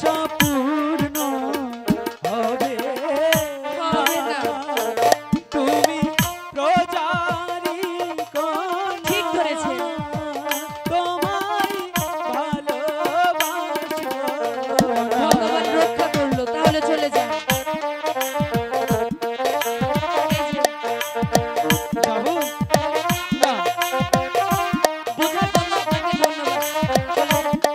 আশা পূর্ণ হবে না। তুমি প্রজারি কোন ঠিক ধরেছে। তোমায় ভালোবাসবো। ভগবান রক্ষা করলো, তাহলে চলে যান। যাবো না বোঝার জন্য আপনাকে ধন্যবাদ। চলে যান।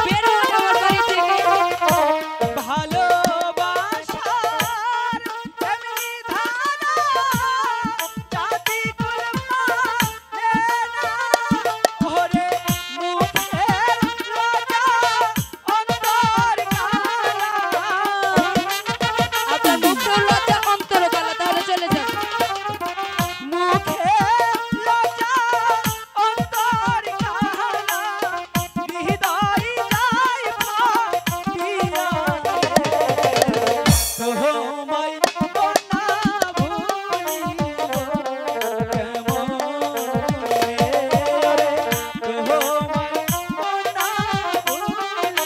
বের হন আমার বাড়ি থেকে। ভালোবাসার এমনি ধারা জাতি কুলমানে না ওরে মুখের লজ্জা অন্তর কালা। আপনার মুখের লজ্জা অন্তর কালা, তাহলে চলে যান। মুখের লজ্জা অন্তর কালা হৃদয় যায় ফাটিয়া তোমায় না ভুলিব কেমন রে তোমায় না ভুলিব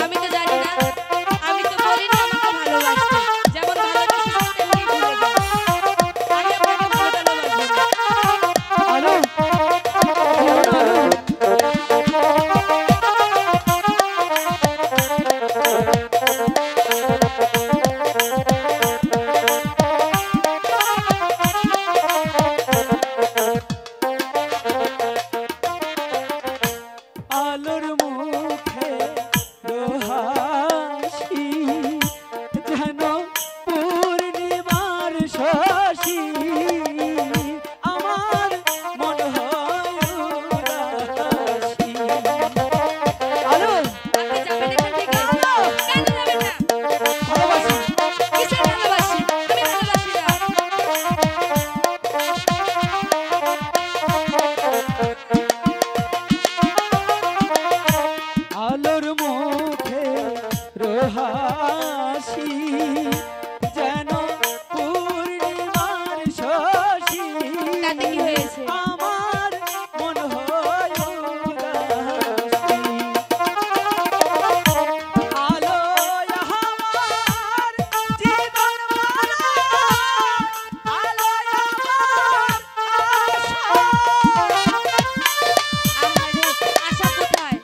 আমি তো জানি না, আমি তো বলি না আমাকে ভালোবাসতে। যেমন ভালোবাসি তেমনি ভুলে যান। আমি আপনাকে ভালোবাসবো না। আলো আলোর মুখে রোহাসি যেন পূর্ণিমার শশী আমার মন হয় উদাসী। আলো আপনি যাবেন এখান থেকে? কেন যাবেন না? ভালোবাসি কিসের ভালোবাসি? আমি ভালোবাসি না। আলোর মুখে রোহাসি যেন পূর্ণিমার শশী তাতে কি হয়েছে? আমার মন হয় উদাসী। আলো আমার জীবন মালা আলো আমার আশা। আহারে, আশা কোথায়?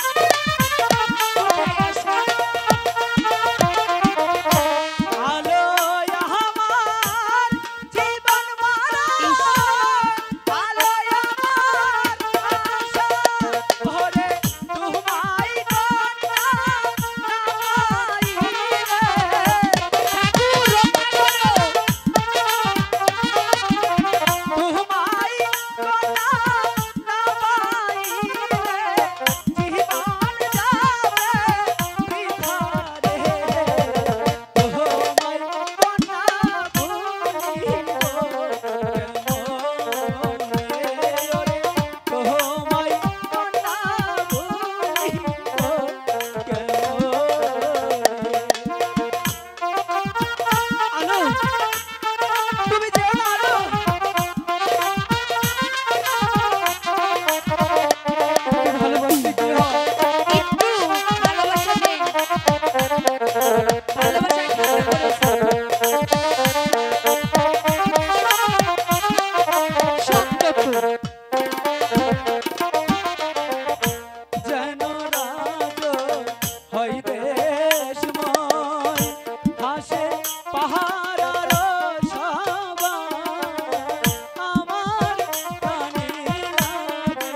কোথায় আশা? আলো আমার জীবন মালা আলো আমার আশা ওরে তোমায় কন্যা নামাইলে ঠাকুর রক্ষা করো। তোমায় কন্যা নামাইলে জীবন যাবে বৃথা রে তোমায় কন্যা ভুলিব কেমন রে ওরে তোমায় কন্যা ভুলিব কেমন আলো তুমি যেও না আলো ভালোবাসতে কি হয় একটু ভালোবাসা নেই। ভালোবাসায় ঠান্ডা করেছে। সত্য তো যেন রাজ হয় দেশময় হাসে পাহাড়ার সবাই আমার প্রাণে লাগে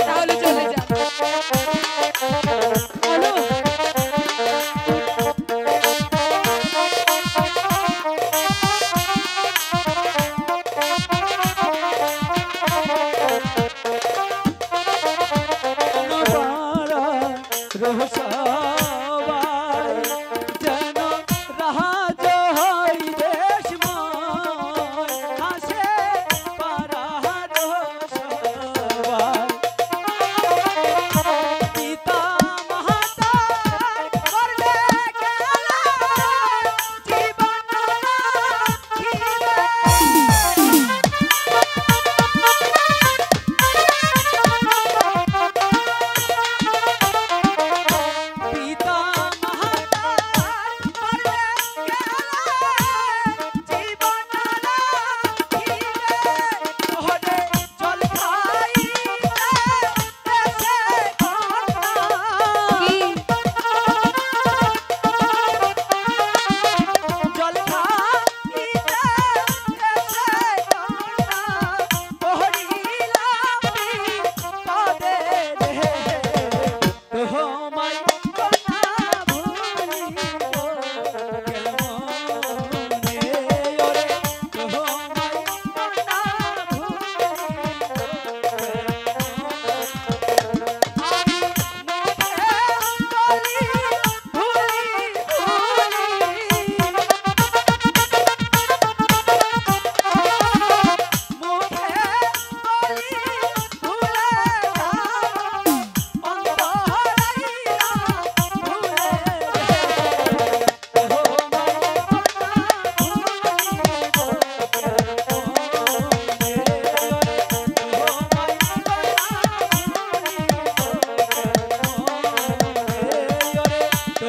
তাহলে চলে যান। আলো রহস্যবাই যেন রাজ হয়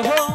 हो